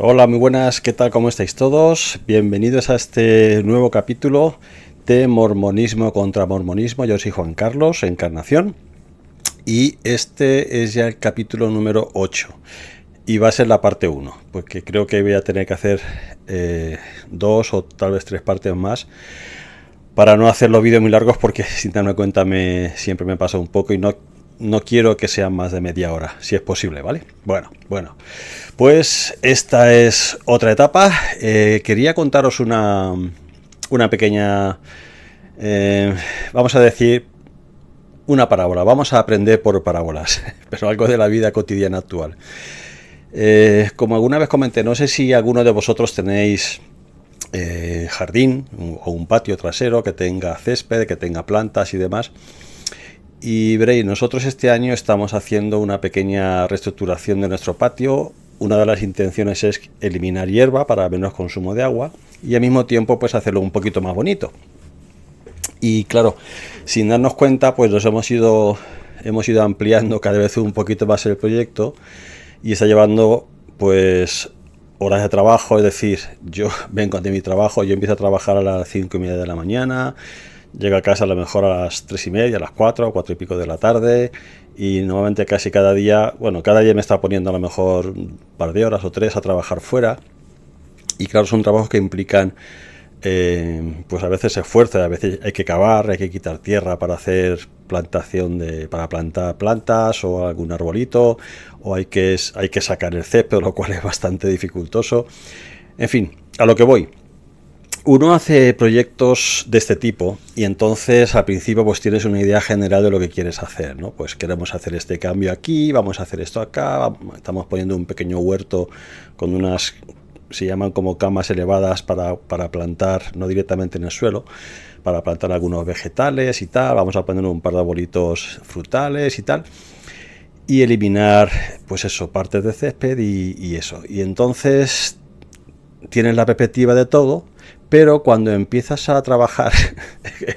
Hola, muy buenas, ¿qué tal? ¿Cómo estáis todos? Bienvenidos a este nuevo capítulo de Mormonismo contra Mormonismo. Yo soy Juan Carlos, Encarnación, y este es ya el capítulo número 8. Y va a ser la parte 1, porque creo que voy a tener que hacer dos o tal vez tres partes más para no hacer los vídeos muy largos, porque sin darme cuenta siempre me pasa un poco y no quiero que sean más de media hora, si es posible, ¿vale? Bueno, pues esta es otra etapa. Quería contaros una pequeña, vamos a decir, una parábola. Vamos a aprender por parábolas, pero algo de la vida cotidiana actual. Como alguna vez comenté, no sé si alguno de vosotros tenéis jardín o un patio trasero que tenga césped, que tenga plantas y demás. Y veréis, nosotros este año estamos haciendo una pequeña reestructuración de nuestro patio. Una de las intenciones es eliminar hierba para menos consumo de agua y al mismo tiempo pues hacerlo un poquito más bonito. Y claro, sin darnos cuenta pues hemos ido ampliando cada vez un poquito más el proyecto y está llevando pues horas de trabajo. Es decir, yo vengo de mi trabajo, yo empiezo a trabajar a las 5:30 de la mañana, llego a casa a lo mejor a las 3:30, a las 4 y pico de la tarde, y normalmente casi cada día me está poniendo a lo mejor un par de horas o tres a trabajar fuera. Y claro, son trabajos que implican pues a veces esfuerzo, a veces hay que cavar, hay que quitar tierra para hacer para plantar plantas o algún arbolito, o hay que sacar el césped, lo cual es bastante dificultoso. En fin, a lo que voy. Uno hace proyectos de este tipo y entonces al principio pues tienes una idea general de lo que quieres hacer, ¿no? Pues queremos hacer este cambio aquí, vamos a hacer esto acá, estamos poniendo un pequeño huerto con unas, se llaman como camas elevadas para plantar, no directamente en el suelo, para plantar algunos vegetales y tal, vamos a poner un par de arbolitos frutales y tal, y eliminar pues eso, partes de césped y eso. Y entonces tienes la perspectiva de todo, pero cuando empiezas a trabajar,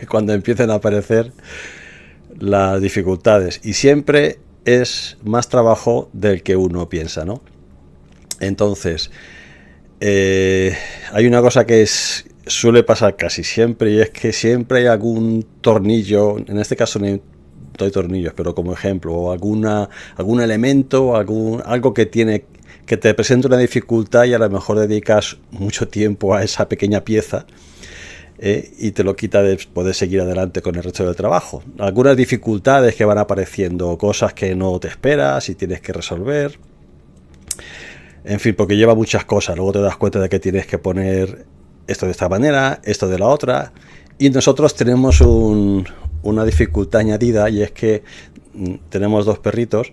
cuando empiezan a aparecer las dificultades, y siempre es más trabajo del que uno piensa, ¿no? Entonces, hay una cosa que suele pasar casi siempre, y es que siempre hay algún tornillo, en este caso no hay tornillos, pero como ejemplo, o algún elemento, algo que te presenta una dificultad y a lo mejor dedicas mucho tiempo a esa pequeña pieza y te lo quita de poder seguir adelante con el resto del trabajo. Algunas dificultades que van apareciendo, cosas que no te esperas y tienes que resolver. En fin, porque lleva muchas cosas. Luego te das cuenta de que tienes que poner esto de esta manera, esto de la otra. Y nosotros tenemos una dificultad añadida, y es que tenemos dos perritos.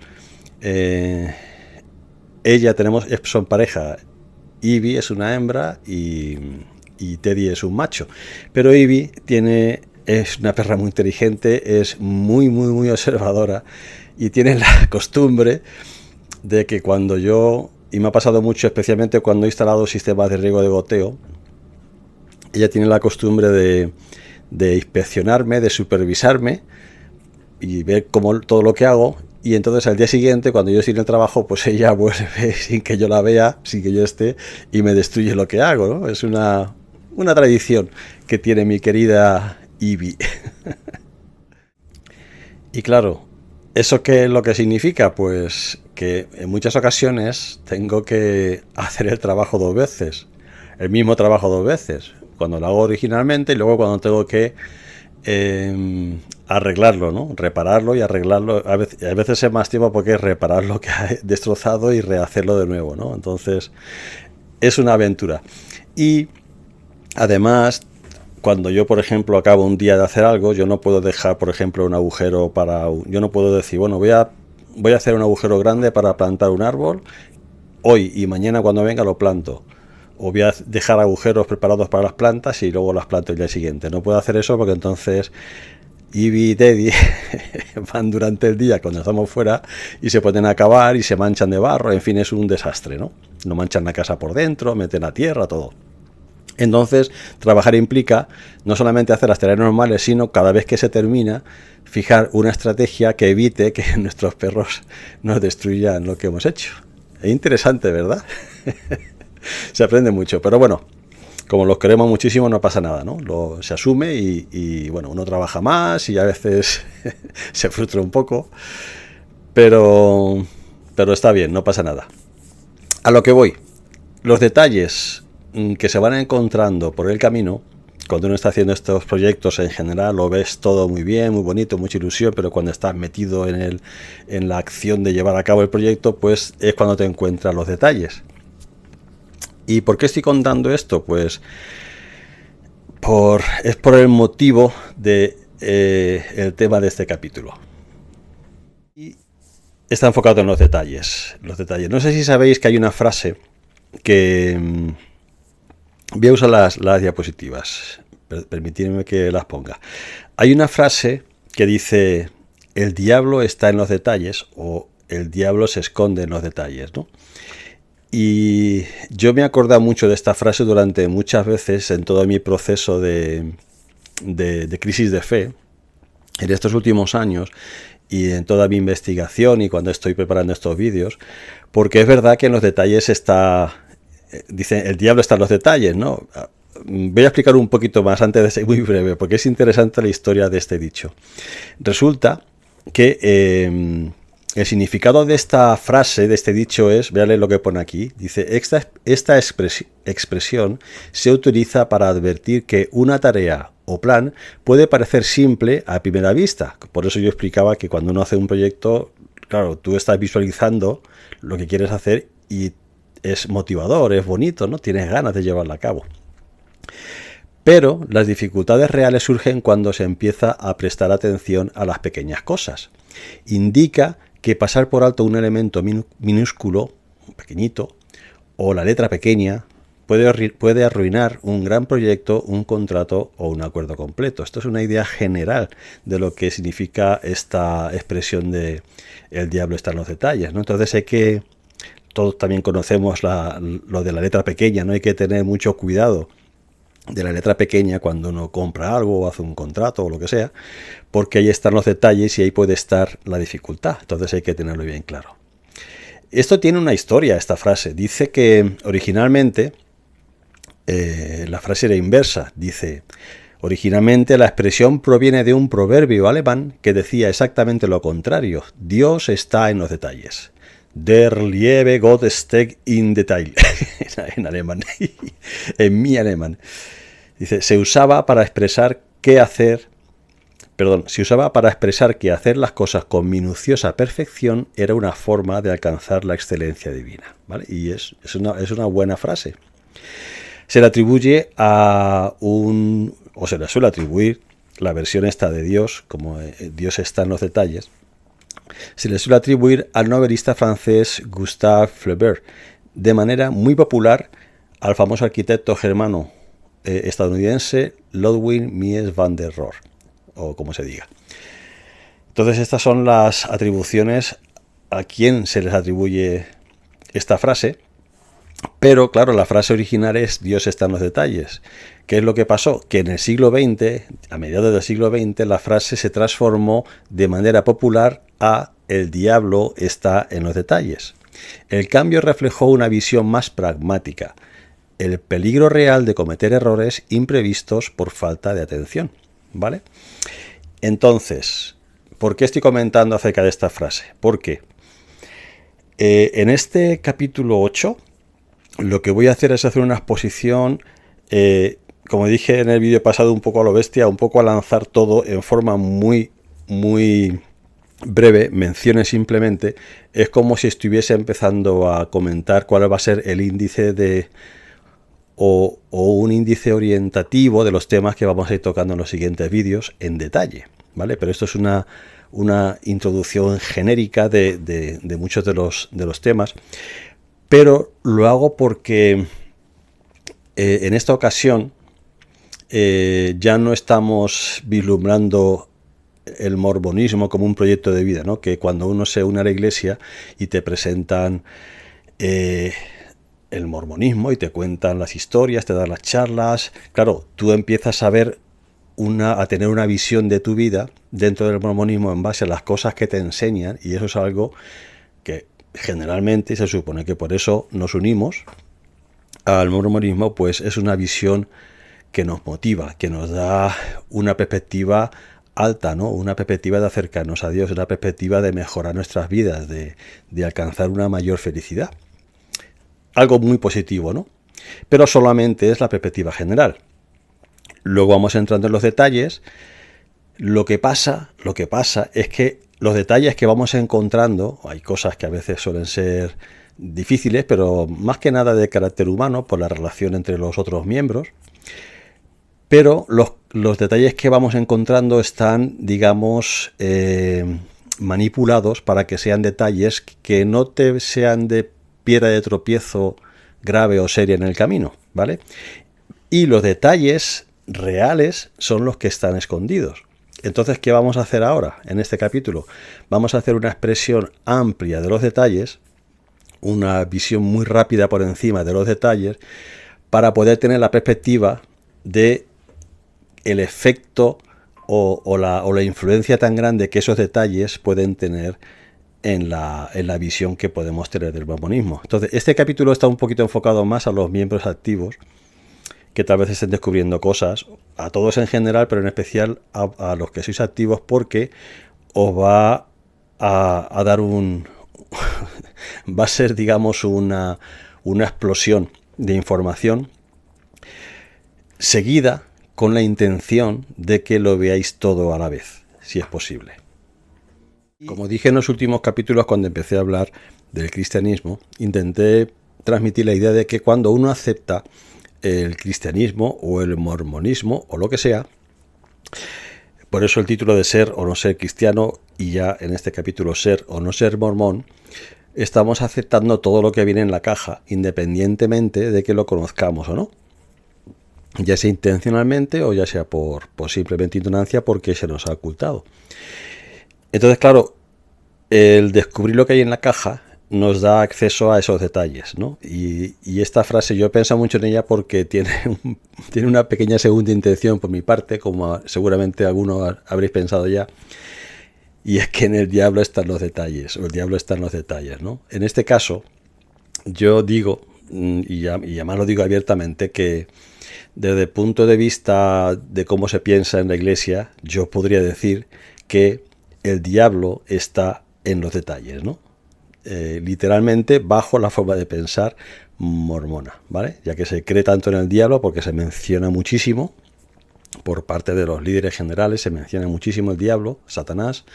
Son pareja. Ivy es una hembra y Teddy es un macho. Pero Ivy es una perra muy inteligente, es muy observadora y tiene la costumbre de que y me ha pasado mucho, especialmente cuando he instalado sistemas de riego de goteo, ella tiene la costumbre de inspeccionarme, de supervisarme y ver todo lo que hago. Y entonces al día siguiente, cuando yo estoy en el trabajo, pues ella vuelve sin que yo la vea, sin que yo esté, y me destruye lo que hago, ¿no? Es una tradición que tiene mi querida Ivy. Y claro, ¿eso qué es lo que significa? Pues que en muchas ocasiones tengo que hacer el trabajo dos veces, el mismo trabajo dos veces, cuando lo hago originalmente y luego cuando tengo que arreglarlo, ¿no? Repararlo y arreglarlo. A veces es más tiempo porque es reparar lo que ha destrozado y rehacerlo de nuevo, ¿no? Entonces es una aventura. Y además, cuando yo, por ejemplo, acabo un día de hacer algo, yo no puedo dejar, por ejemplo, un agujero yo no puedo decir, bueno, voy a hacer un agujero grande para plantar un árbol hoy y mañana cuando venga lo planto. O voy a dejar agujeros preparados para las plantas y luego las planto el día siguiente. No puedo hacer eso porque entonces Ivy y Teddy van durante el día cuando estamos fuera y se ponen a cavar y se manchan de barro. En fin, es un desastre, ¿no? No manchan la casa por dentro, meten la tierra, todo. Entonces, trabajar implica no solamente hacer las tareas normales, sino cada vez que se termina, fijar una estrategia que evite que nuestros perros nos destruyan lo que hemos hecho. Es interesante, ¿verdad? Se aprende mucho, pero bueno, como los queremos muchísimo no pasa nada, ¿no? Se asume bueno, uno trabaja más y a veces se frustra un poco, pero está bien, no pasa nada. A lo que voy, los detalles que se van encontrando por el camino, cuando uno está haciendo estos proyectos en general, lo ves todo muy bien, muy bonito, mucha ilusión, pero cuando estás metido en la acción de llevar a cabo el proyecto, pues es cuando te encuentras los detalles. ¿Y por qué estoy contando esto? Pues es por el motivo de el tema de este capítulo. Y está enfocado en los detalles. No sé si sabéis que hay una frase que... voy a usar las diapositivas. Permitidme que las ponga. Hay una frase que dice: el diablo está en los detalles, o el diablo se esconde en los detalles, ¿no? Y yo me he acordado mucho de esta frase durante muchas veces en todo mi proceso de crisis de fe en estos últimos años y en toda mi investigación y cuando estoy preparando estos vídeos, porque es verdad que en los detalles está, dicen, el diablo está en los detalles, ¿no? Voy a explicar un poquito más antes de ser muy breve, porque es interesante la historia de este dicho. Resulta que el significado de esta frase, de este dicho es, véale lo que pone aquí, dice: esta expresión se utiliza para advertir que una tarea o plan puede parecer simple a primera vista. Por eso yo explicaba que cuando uno hace un proyecto, claro, tú estás visualizando lo que quieres hacer y es motivador, es bonito, ¿no? Tienes ganas de llevarlo a cabo. Pero las dificultades reales surgen cuando se empieza a prestar atención a las pequeñas cosas. Indica que pasar por alto un elemento minúsculo, pequeñito, o la letra pequeña, puede arruinar un gran proyecto, un contrato o un acuerdo completo. Esto es una idea general de lo que significa esta expresión de el diablo está en los detalles, ¿no? Entonces sé que todos también conocemos lo de la letra pequeña, no hay que tener mucho cuidado de la letra pequeña cuando uno compra algo o hace un contrato o lo que sea, porque ahí están los detalles y ahí puede estar la dificultad. Entonces hay que tenerlo bien claro. Esto tiene una historia, esta frase. Dice que originalmente la frase era inversa. Dice: originalmente la expresión proviene de un proverbio alemán que decía exactamente lo contrario: Dios está en los detalles. Der liebe Gott steckt in Detail. En alemán. En mi alemán. Dice: se usaba para expresar que hacer las cosas con minuciosa perfección era una forma de alcanzar la excelencia divina, ¿vale? Y es una buena frase. Se le atribuye se le suele atribuir la versión esta de Dios, como Dios está en los detalles, se le suele atribuir al novelista francés Gustave Flaubert, de manera muy popular al famoso arquitecto germano estadounidense Ludwig Mies van der Rohe, o como se diga. Entonces estas son las atribuciones a quien se les atribuye esta frase, pero claro, la frase original es Dios está en los detalles. ¿Qué es lo que pasó? Que en el siglo XX, a mediados del siglo XX, la frase se transformó de manera popular a el diablo está en los detalles. El cambio reflejó una visión más pragmática, el peligro real de cometer errores imprevistos por falta de atención, ¿vale? Entonces, ¿por qué estoy comentando acerca de esta frase? Porque en este capítulo 8 lo que voy a hacer es hacer una exposición, como dije en el vídeo pasado, un poco a lo bestia, un poco a lanzar todo en forma muy, muy breve, menciones simplemente. Es como si estuviese empezando a comentar cuál va a ser el índice o un índice orientativo de los temas que vamos a ir tocando en los siguientes vídeos en detalle, ¿vale? Pero esto es una introducción genérica de muchos de los temas, pero lo hago porque en esta ocasión ya no estamos vislumbrando el mormonismo como un proyecto de vida, ¿no? Que cuando uno se une a la iglesia y te presentan el mormonismo y te cuentan las historias, te dan las charlas, claro, tú empiezas a ver a tener una visión de tu vida dentro del mormonismo en base a las cosas que te enseñan, y eso es algo que generalmente se supone que por eso nos unimos al mormonismo, pues es una visión que nos motiva, que nos da una perspectiva alta, ¿no? Una perspectiva de acercarnos a Dios, una perspectiva de mejorar nuestras vidas, de alcanzar una mayor felicidad. Algo muy positivo, ¿no? Pero solamente es la perspectiva general. Luego vamos entrando en los detalles. Lo que pasa es que los detalles que vamos encontrando, hay cosas que a veces suelen ser difíciles, pero más que nada de carácter humano, por la relación entre los otros miembros, pero los detalles que vamos encontrando están, digamos, manipulados para que sean detalles que no te sean de piedra de tropiezo grave o seria en el camino, ¿vale? Y los detalles reales son los que están escondidos. Entonces, ¿qué vamos a hacer ahora en este capítulo? Vamos a hacer una expresión amplia de los detalles, una visión muy rápida por encima de los detalles, para poder tener la perspectiva de el efecto o la influencia tan grande que esos detalles pueden tener en la visión que podemos tener del mormonismo. Entonces, este capítulo está un poquito enfocado más a los miembros activos, que tal vez estén descubriendo cosas, a todos en general, pero en especial a los que sois activos, porque os va a dar va a ser, digamos, una explosión de información seguida con la intención de que lo veáis todo a la vez, si es posible. Como dije en los últimos capítulos, cuando empecé a hablar del cristianismo, intenté transmitir la idea de que cuando uno acepta el cristianismo o el mormonismo o lo que sea, por eso el título de Ser o no ser cristiano, y ya en este capítulo Ser o no ser mormón, estamos aceptando todo lo que viene en la caja, independientemente de que lo conozcamos o no, ya sea intencionalmente o ya sea por simplemente ignorancia, porque se nos ha ocultado. Entonces, claro, el descubrir lo que hay en la caja nos da acceso a esos detalles, ¿no? Y esta frase yo he pensado mucho en ella porque tiene una pequeña segunda intención por mi parte, como seguramente algunos habréis pensado ya, y es que en el diablo están los detalles, o el diablo está en los detalles, ¿no? En este caso, yo digo, y además lo digo abiertamente, que desde el punto de vista de cómo se piensa en la Iglesia, yo podría decir que el diablo está en los detalles, ¿no? Literalmente bajo la forma de pensar mormona, ¿vale? Ya que se cree tanto en el diablo, porque se menciona muchísimo por parte de los líderes generales, se menciona muchísimo el diablo, Satanás,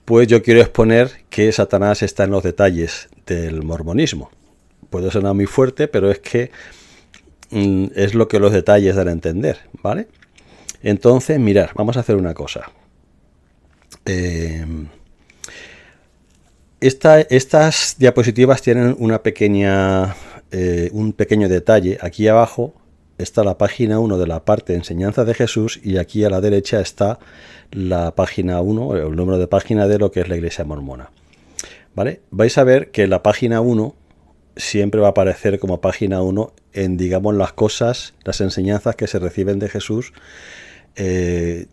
pues yo quiero exponer que Satanás está en los detalles del mormonismo. Puede sonar muy fuerte, pero es que es lo que los detalles dan a entender, ¿vale? Entonces, mirad, vamos a hacer una cosa. Estas diapositivas tienen una pequeña, un pequeño detalle. Aquí abajo está la página 1 de la parte de enseñanza de Jesús, y aquí a la derecha está la página 1, el número de página de lo que es la Iglesia mormona, ¿vale? Vais a ver que la página 1 siempre va a aparecer como página 1 en, digamos, las cosas, las enseñanzas que se reciben de Jesús, que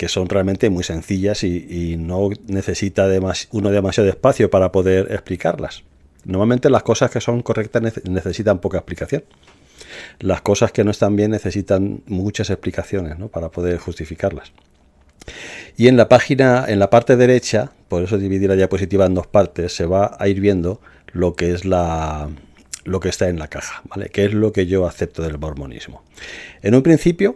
son realmente muy sencillas y no necesita uno demasiado espacio para poder explicarlas. Normalmente las cosas que son correctas necesitan poca explicación. Las cosas que no están bien necesitan muchas explicaciones, ¿no?, para poder justificarlas. Y en la parte derecha, por eso dividí la diapositiva en dos partes, se va a ir viendo lo que es lo que está en la caja, ¿vale? Que es lo que yo acepto del mormonismo. En un principio,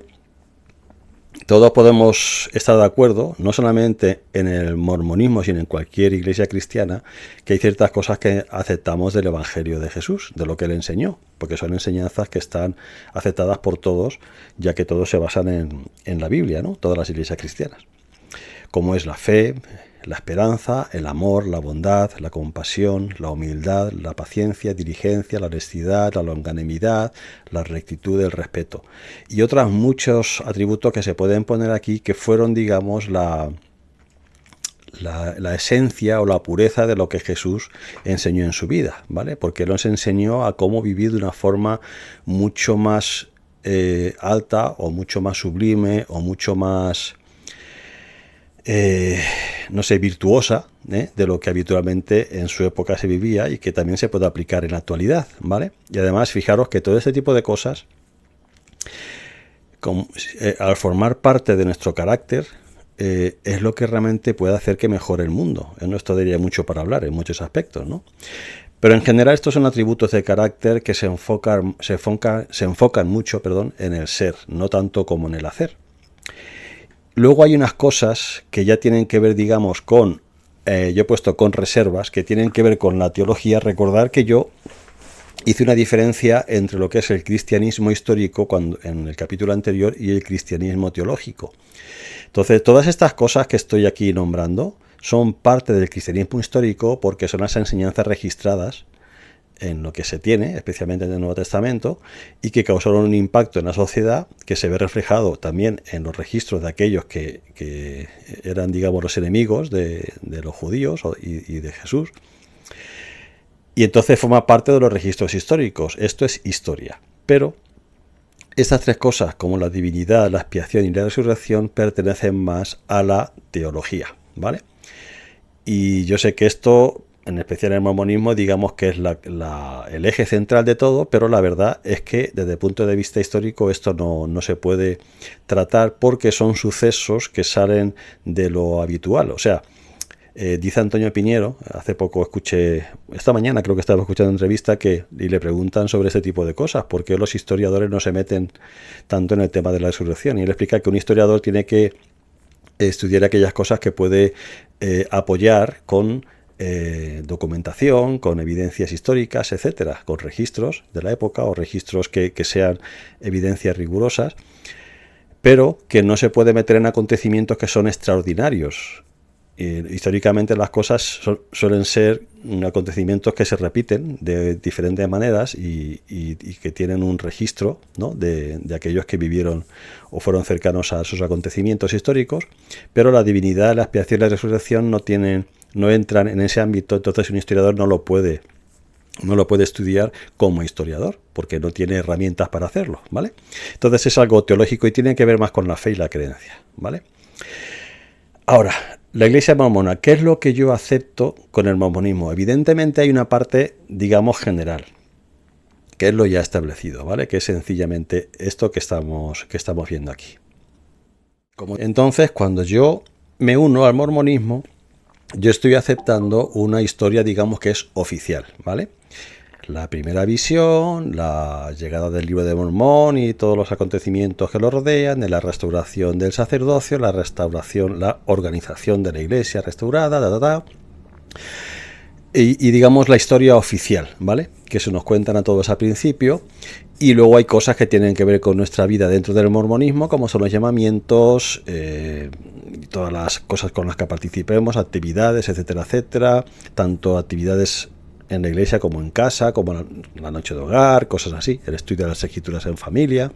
todos podemos estar de acuerdo, no solamente en el mormonismo, sino en cualquier iglesia cristiana, que hay ciertas cosas que aceptamos del Evangelio de Jesús, de lo que él enseñó, porque son enseñanzas que están aceptadas por todos, ya que todos se basan en la Biblia, ¿no? Todas las iglesias cristianas, como es la fe, la esperanza, el amor, la bondad, la compasión, la humildad, la paciencia, diligencia, la honestidad, la longanimidad, la rectitud, el respeto. Y otros muchos atributos que se pueden poner aquí, que fueron, digamos, la esencia o la pureza de lo que Jesús enseñó en su vida, ¿vale? Porque él nos enseñó a cómo vivir de una forma mucho más alta, o mucho más sublime, o mucho más... no sé, virtuosa, de lo que habitualmente en su época se vivía y que también se puede aplicar en la actualidad, ¿vale? Y además, fijaros que todo este tipo de cosas, al formar parte de nuestro carácter, es lo que realmente puede hacer que mejore el mundo. Esto daría mucho para hablar en muchos aspectos, ¿no? Pero en general estos son atributos de carácter que se enfocan mucho, en el ser, no tanto como en el hacer. Luego hay unas cosas que ya tienen que ver, digamos, con, yo he puesto con reservas, que tienen que ver con la teología. Recordar que yo hice una diferencia entre lo que es el cristianismo histórico en el capítulo anterior y el cristianismo teológico. Entonces, todas estas cosas que estoy aquí nombrando son parte del cristianismo histórico porque son las enseñanzas registradas en lo que se tiene, especialmente en el Nuevo Testamento, y que causaron un impacto en la sociedad que se ve reflejado también en los registros de aquellos que eran, digamos, los enemigos de los judíos y de Jesús. Y entonces forma parte de los registros históricos. Esto es historia. Pero estas tres cosas, como la divinidad, la expiación y la resurrección, pertenecen más a la teología, ¿vale? Y yo sé que esto, en especial en el mormonismo, digamos que es el eje central de todo, pero la verdad es que desde el punto de vista histórico esto no se puede tratar porque son sucesos que salen de lo habitual. O sea, dice Antonio Piñero, hace poco esta mañana creo que estaba escuchando una entrevista y le preguntan sobre este tipo de cosas, por qué los historiadores no se meten tanto en el tema de la resurrección. Y él explica que un historiador tiene que estudiar aquellas cosas que puede apoyar con documentación, con evidencias históricas, etcétera, con registros de la época o registros que sean evidencias rigurosas, pero que no se puede meter en acontecimientos que son extraordinarios. Históricamente las cosas suelen ser acontecimientos que se repiten de diferentes maneras y que tienen un registro, ¿no?, de aquellos que vivieron o fueron cercanos a esos acontecimientos históricos, pero la divinidad, la expiación y la resurrección no entran en ese ámbito. Entonces un historiador no lo puede estudiar como historiador, porque no tiene herramientas para hacerlo, ¿vale? Entonces es algo teológico y tiene que ver más con la fe y la creencia, ¿vale? Ahora, la Iglesia mormona, ¿qué es lo que yo acepto con el mormonismo? Evidentemente hay una parte, digamos, general, que es lo ya establecido, ¿vale? Que es sencillamente esto que estamos viendo aquí. Entonces, cuando yo me uno al mormonismo, yo estoy aceptando una historia, digamos, que es oficial, ¿vale? La primera visión, la llegada del Libro de Mormón y todos los acontecimientos que lo rodean, de la restauración del sacerdocio, la organización de la iglesia restaurada, y digamos la historia oficial, ¿vale? Que se nos cuentan a todos al principio. Y luego hay cosas que tienen que ver con nuestra vida dentro del mormonismo, como son los llamamientos, todas las cosas con las que participemos, actividades, etcétera, etcétera, tanto actividades en la iglesia como en casa, como la noche de hogar, cosas así, el estudio de las escrituras en familia,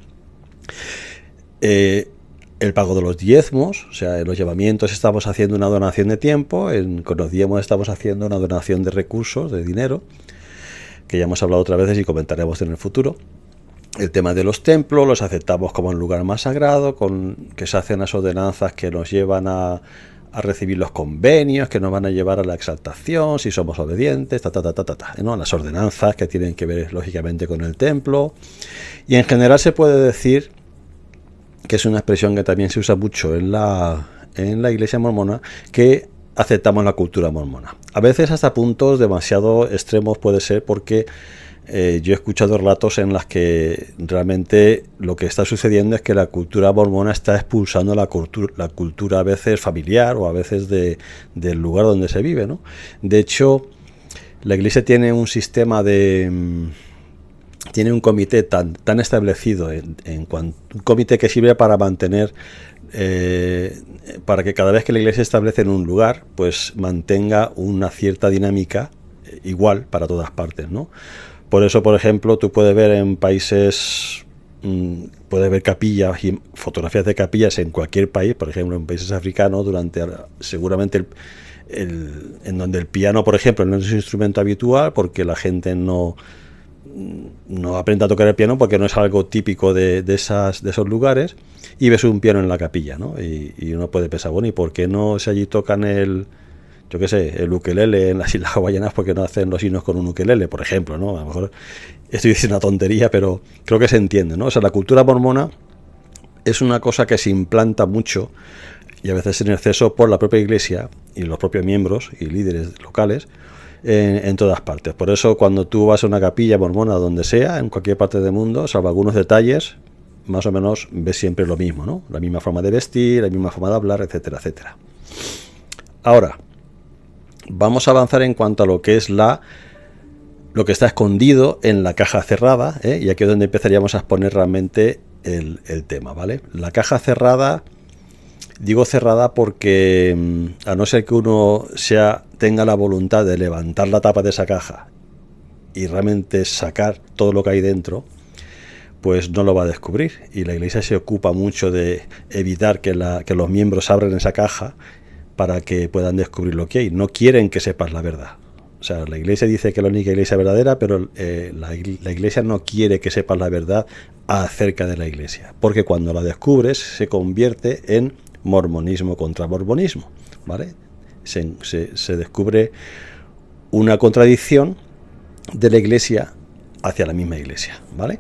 el pago de los diezmos. O sea, en los llamamientos estamos haciendo una donación de tiempo, con los diezmos estamos haciendo una donación de recursos, de dinero, que ya hemos hablado otras veces y comentaremos en el futuro. El tema de los templos, los aceptamos como un lugar más sagrado, que se hacen las ordenanzas que nos llevan a recibir los convenios, que nos van a llevar a la exaltación, si somos obedientes, ¿no? Las ordenanzas que tienen que ver, lógicamente, con el templo. Y en general se puede decir, que es una expresión que también se usa mucho en la iglesia mormona, que aceptamos la cultura mormona. A veces hasta puntos demasiado extremos puede ser, porque yo he escuchado relatos en las que realmente lo que está sucediendo es que la cultura mormona está expulsando la cultura a veces familiar o a veces del lugar donde se vive, ¿no? De hecho, la iglesia tiene un sistema tiene un comité tan establecido, un comité que sirve para mantener, para que cada vez que la iglesia establece en un lugar, pues mantenga una cierta dinámica igual para todas partes, ¿no? Por eso, por ejemplo, tú puedes ver en países, puedes ver capillas y fotografías de capillas en cualquier país, por ejemplo, en países africanos, seguramente en donde el piano, por ejemplo, no es un instrumento habitual, porque la gente no aprende a tocar el piano porque no es algo típico de esos lugares, y ves un piano en la capilla, ¿no? Y uno puede pensar, bueno, ¿y por qué no si allí tocan yo qué sé, el ukelele en las Islas Hawaianas, porque no hacen los himnos con un ukelele, por ejemplo, ¿no? A lo mejor estoy diciendo una tontería, pero creo que se entiende, ¿no? O sea, la cultura mormona es una cosa que se implanta mucho y a veces en exceso por la propia iglesia y los propios miembros y líderes locales en todas partes. Por eso cuando tú vas a una capilla mormona donde sea, en cualquier parte del mundo, salvo algunos detalles, más o menos ves siempre lo mismo, ¿no? La misma forma de vestir, la misma forma de hablar, etcétera, etcétera. Ahora, vamos a avanzar en cuanto a lo que es lo que está escondido en la caja cerrada, y aquí es donde empezaríamos a exponer realmente el tema, ¿vale? La caja cerrada, digo cerrada porque a no ser que uno tenga la voluntad de levantar la tapa de esa caja y realmente sacar todo lo que hay dentro, pues no lo va a descubrir. Y la iglesia se ocupa mucho de evitar que los miembros abran esa caja para que puedan descubrir lo que hay. No quieren que sepas la verdad. O sea, la iglesia dice que es la única iglesia verdadera, pero la iglesia no quiere que sepas la verdad acerca de la iglesia, porque cuando la descubres se convierte en mormonismo contra mormonismo, ¿vale? Se descubre una contradicción de la iglesia hacia la misma iglesia, ¿vale?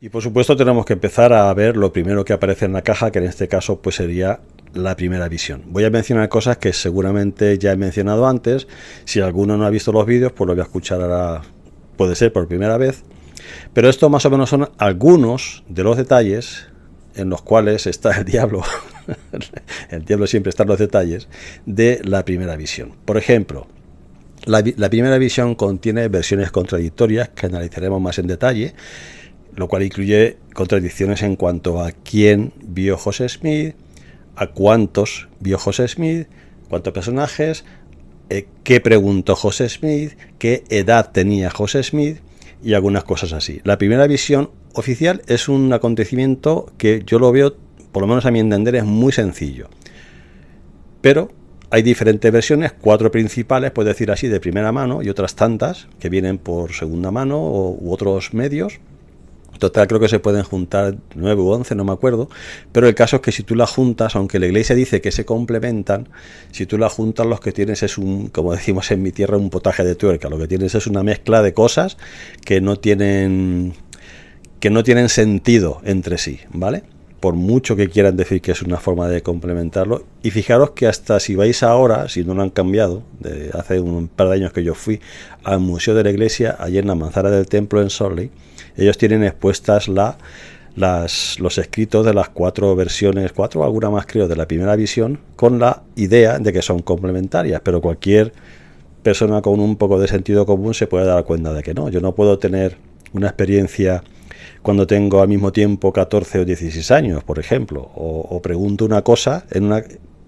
Y por supuesto tenemos que empezar a ver lo primero que aparece en la caja, que en este caso pues sería la primera visión. Voy a mencionar cosas que seguramente ya he mencionado antes. Si alguno no ha visto los vídeos, pues lo voy a escuchar ahora, puede ser por primera vez. Pero esto más o menos son algunos de los detalles en los cuales está el diablo. El diablo siempre está en los detalles de la primera visión. Por ejemplo, la primera visión contiene versiones contradictorias que analizaremos más en detalle, lo cual incluye contradicciones en cuanto a quién vio José Smith, a cuántos vio José Smith, cuántos personajes, qué preguntó José Smith, qué edad tenía José Smith y algunas cosas así. La primera visión oficial es un acontecimiento que yo lo veo, por lo menos a mi entender, es muy sencillo. Pero hay diferentes versiones, 4 principales, puedo decir así, de primera mano, y otras tantas que vienen por segunda mano u otros medios. Total, creo que se pueden juntar 9 u 11, no me acuerdo, pero el caso es que si tú las juntas, aunque la iglesia dice que se complementan, si tú las juntas, los que tienes es como decimos en mi tierra, un potaje de tuerca. Lo que tienes es una mezcla de cosas que no tienen sentido entre sí, ¿vale? Por mucho que quieran decir que es una forma de complementarlo. Y fijaros que hasta si vais ahora, si no lo han cambiado, de hace un par de años que yo fui al Museo de la Iglesia, allí en la Manzana del Templo en Salt Lake, ellos tienen expuestas los escritos de las 4 versiones, 4 o alguna más creo, de la primera visión, con la idea de que son complementarias, pero cualquier persona con un poco de sentido común se puede dar cuenta de que no. Yo no puedo tener una experiencia cuando tengo al mismo tiempo 14 o 16 años, por ejemplo, o pregunto una cosa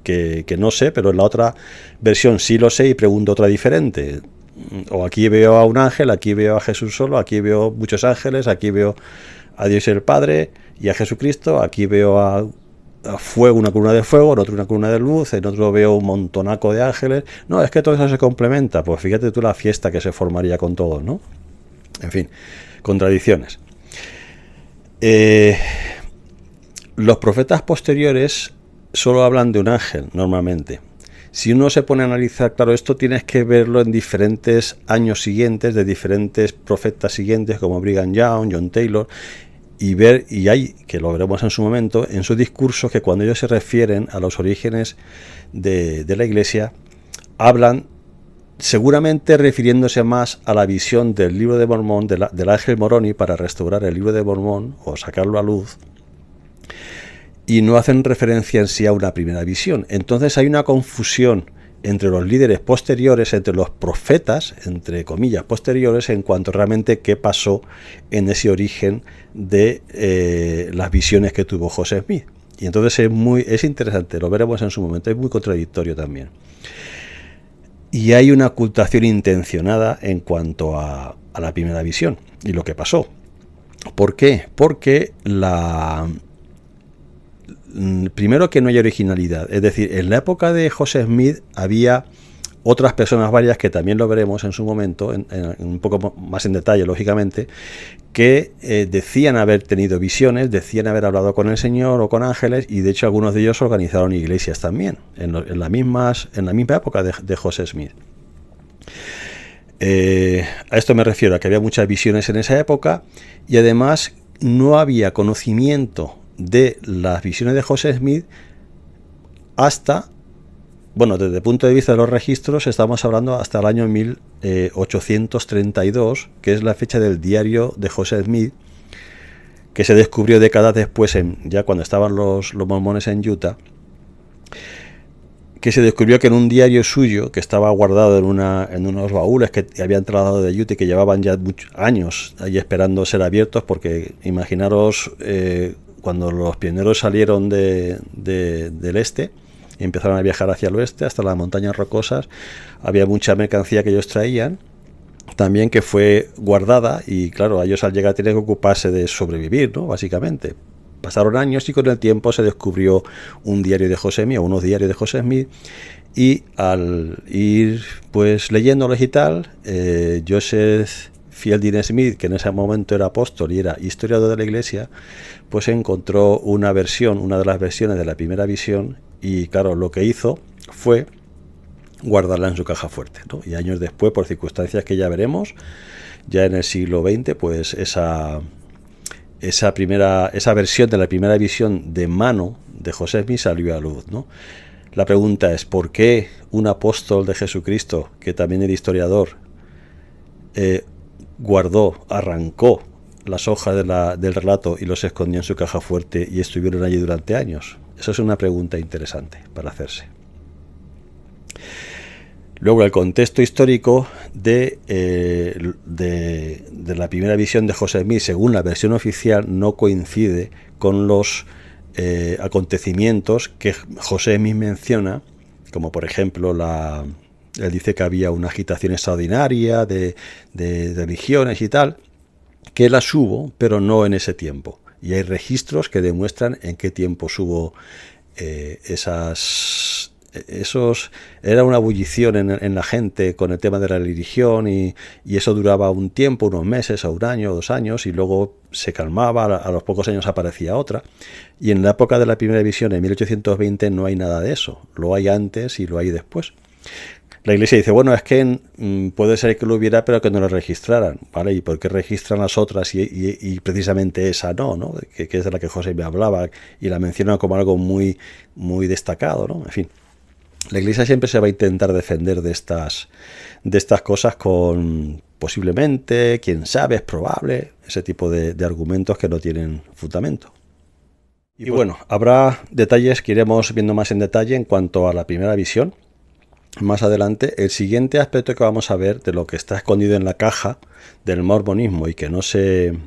que no sé, pero en la otra versión sí lo sé y pregunto otra diferente. O aquí veo a un ángel, aquí veo a Jesús solo, aquí veo muchos ángeles, aquí veo a Dios el Padre y a Jesucristo, aquí veo a fuego, una columna de fuego, en otro una columna de luz, en otro veo un montonaco de ángeles. No, es que todo eso se complementa. Pues fíjate tú la fiesta que se formaría con todos, ¿no? En fin, contradicciones. Los profetas posteriores solo hablan de un ángel normalmente. Si uno se pone a analizar, claro, esto tienes que verlo en diferentes años siguientes, de diferentes profetas siguientes, como Brigham Young, John Taylor, y hay, que lo veremos en su momento, en sus discursos, que cuando ellos se refieren a los orígenes de la Iglesia, hablan seguramente refiriéndose más a la visión del libro de Mormón, del ángel Moroni, para restaurar el libro de Mormón o sacarlo a luz, y no hacen referencia en sí a una primera visión. Entonces hay una confusión entre los líderes posteriores, entre los profetas, entre comillas, posteriores, en cuanto realmente qué pasó en ese origen de las visiones que tuvo José Smith. Y entonces es interesante, lo veremos en su momento, es muy contradictorio también. Y hay una ocultación intencionada en cuanto a la primera visión y lo que pasó. ¿Por qué? Porque primero, que no hay originalidad. Es decir, en la época de José Smith había otras personas varias, que también lo veremos en su momento, en un poco más en detalle, lógicamente, que decían haber tenido visiones, decían haber hablado con el Señor o con ángeles, y de hecho algunos de ellos organizaron iglesias también, en la misma época de José Smith. A esto me refiero, a que había muchas visiones en esa época, y además no había conocimiento de las visiones de José Smith hasta, bueno, desde el punto de vista de los registros, estamos hablando hasta el año 1832, que es la fecha del diario de José Smith, que se descubrió décadas después, ya cuando estaban los mormones en Utah, que se descubrió que en un diario suyo, que estaba guardado en unos baúles que habían trasladado de Utah y que llevaban ya muchos años ahí esperando ser abiertos, porque imaginaros, cuando los pioneros salieron del este y empezaron a viajar hacia el oeste, hasta las montañas rocosas, había mucha mercancía que ellos traían, también, que fue guardada, y claro, ellos al llegar tienen que ocuparse de sobrevivir, ¿no? Básicamente. Pasaron años y con el tiempo se descubrió un diario de José Smith, o unos diarios de José Smith, y al ir pues leyéndolos y tal, Joseph Fielding Smith, que en ese momento era apóstol y era historiador de la iglesia, pues encontró una de las versiones de la primera visión, y claro, lo que hizo fue guardarla en su caja fuerte, ¿no? Y años después, por circunstancias que ya veremos, ya en el siglo XX, pues esa versión de la primera visión de mano de José Smith salió a luz, ¿no? La pregunta es, ¿por qué un apóstol de Jesucristo, que también era historiador, arrancó las hojas del relato y los escondió en su caja fuerte y estuvieron allí durante años? Esa es una pregunta interesante para hacerse. Luego, el contexto histórico de la primera visión de José Smith, según la versión oficial, no coincide con los acontecimientos que José Smith menciona, como por ejemplo él dice que había una agitación extraordinaria de religiones y tal, que las hubo, pero no en ese tiempo. Y hay registros que demuestran en qué tiempo hubo era una ebullición en la gente con el tema de la religión, y eso duraba un tiempo, unos meses, o un año, o 2 años, y luego se calmaba, a los pocos años aparecía otra. Y en la época de la primera visión, en 1820, no hay nada de eso. Lo hay antes y lo hay después. La iglesia dice, bueno, es que puede ser que lo hubiera, pero que no lo registraran, ¿vale? ¿Y por qué registran las otras y precisamente esa no? Que es de la que José me hablaba, y la menciona como algo muy, muy destacado, ¿no? En fin. La iglesia siempre se va a intentar defender de estas cosas con posiblemente, quién sabe, es probable, ese tipo de argumentos que no tienen fundamento. Y bueno, habrá detalles que iremos viendo más en detalle en cuanto a la primera visión. Más adelante, el siguiente aspecto que vamos a ver de lo que está escondido en la caja del mormonismo y que no se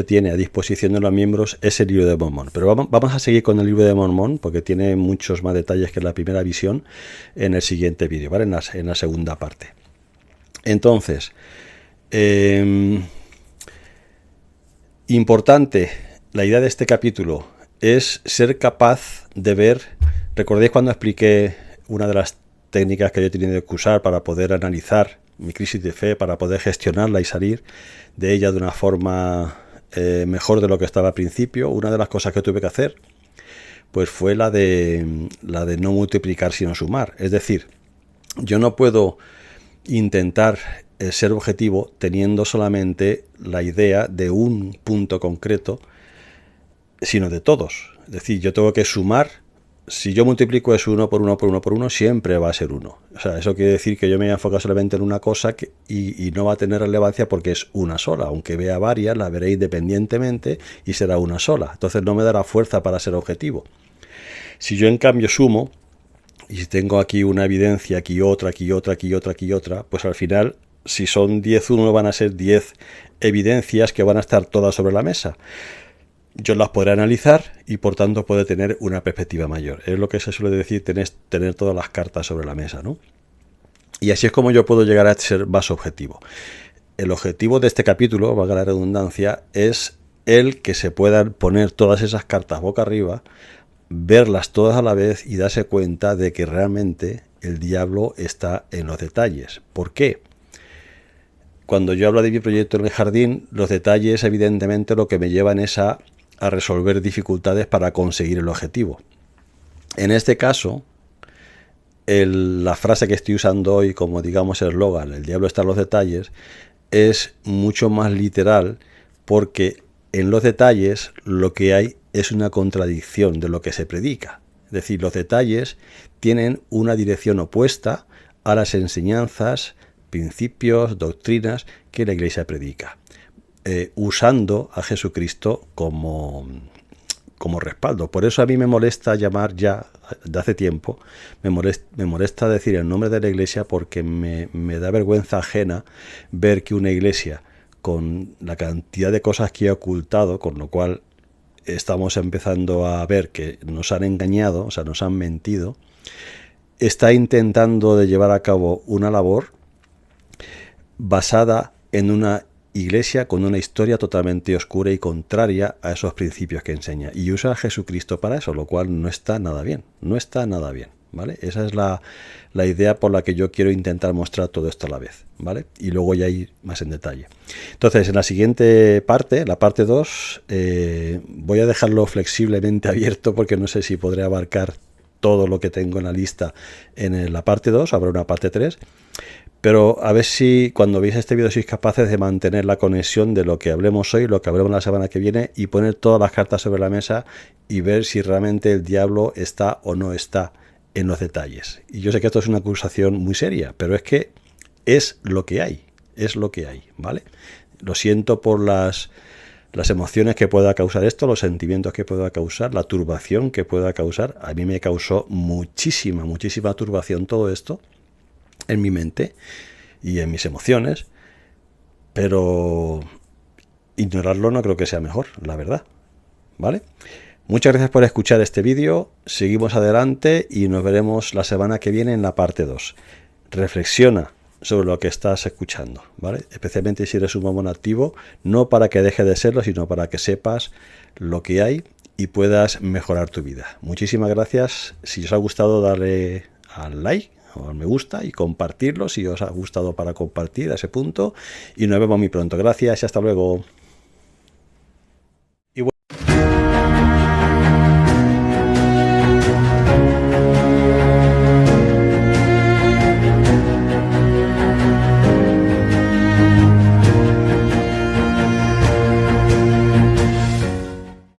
tiene a disposición de los miembros es el libro de Mormón. Pero vamos a seguir con el libro de Mormón, porque tiene muchos más detalles que la primera visión, en el siguiente vídeo, ¿vale? En la segunda parte. Entonces, importante, la idea de este capítulo es ser capaz de ver. ¿Recordéis cuando expliqué una de las técnicas que yo he tenido que usar para poder analizar mi crisis de fe, para poder gestionarla y salir de ella de una forma mejor de lo que estaba al principio? Una de las cosas que tuve que hacer pues fue la de no multiplicar sino sumar. Es decir, yo no puedo intentar ser objetivo teniendo solamente la idea de un punto concreto, sino de todos. Es decir, yo tengo que sumar. Si yo multiplico es 1 por 1 por 1 por 1, siempre va a ser 1. O sea, eso quiere decir que yo me voy a enfocar solamente en una cosa y no va a tener relevancia porque es una sola. Aunque vea varias, la veré independientemente y será una sola. Entonces no me dará fuerza para ser objetivo. Si yo en cambio sumo, y si tengo aquí una evidencia, aquí otra, aquí otra, aquí otra, aquí otra, pues al final, si son 10 1, van a ser 10 evidencias que van a estar todas sobre la mesa. Yo las podré analizar y por tanto puedo tener una perspectiva mayor. Es lo que se suele decir, tener todas las cartas sobre la mesa, ¿no? Y así es como yo puedo llegar a ser más objetivo. El objetivo de este capítulo, valga la redundancia, es el que se puedan poner todas esas cartas boca arriba, verlas todas a la vez y darse cuenta de que realmente el diablo está en los detalles. ¿Por qué? Cuando yo hablo de mi proyecto en el jardín, los detalles evidentemente lo que me llevan es a resolver dificultades para conseguir el objetivo. En este caso, la frase que estoy usando hoy como digamos el eslogan, el diablo está en los detalles, es mucho más literal porque en los detalles lo que hay es una contradicción de lo que se predica. Es decir, los detalles tienen una dirección opuesta a las enseñanzas, principios, doctrinas que la Iglesia predica, usando a Jesucristo como respaldo. Por eso a mí me molesta llamar ya, de hace tiempo, me molesta decir el nombre de la Iglesia porque me da vergüenza ajena ver que una Iglesia, con la cantidad de cosas que ha ocultado, con lo cual estamos empezando a ver que nos han engañado, o sea, nos han mentido, está intentando de llevar a cabo una labor basada en una Iglesia con una historia totalmente oscura y contraria a esos principios que enseña. Y usa a Jesucristo para eso, lo cual no está nada bien. No está nada bien, ¿vale? Esa es la idea por la que yo quiero intentar mostrar todo esto a la vez, ¿vale? Y luego ya ir más en detalle. Entonces, en la siguiente parte, la parte 2, voy a dejarlo flexiblemente abierto porque no sé si podré abarcar todo lo que tengo en la lista en la parte 2, habrá una parte 3. Pero a ver si cuando veáis este vídeo sois capaces de mantener la conexión de lo que hablemos hoy, lo que hablemos la semana que viene y poner todas las cartas sobre la mesa y ver si realmente el diablo está o no está en los detalles. Y yo sé que esto es una acusación muy seria, pero es que es lo que hay, ¿vale? Lo siento por las emociones que pueda causar esto, los sentimientos que pueda causar, la turbación que pueda causar. A mí me causó muchísima turbación todo esto en mi mente y en mis emociones, pero ignorarlo no creo que sea mejor, la verdad, ¿vale? Muchas gracias por escuchar este vídeo, seguimos adelante y nos veremos la semana que viene en la parte 2. Reflexiona sobre lo que estás escuchando, ¿vale? Especialmente si eres un mormón activo, no para que deje de serlo, sino para que sepas lo que hay y puedas mejorar tu vida. Muchísimas gracias. Si os ha gustado, darle al like o al me gusta y compartirlo si os ha gustado para compartir a ese punto. Y nos vemos muy pronto. Gracias y hasta luego.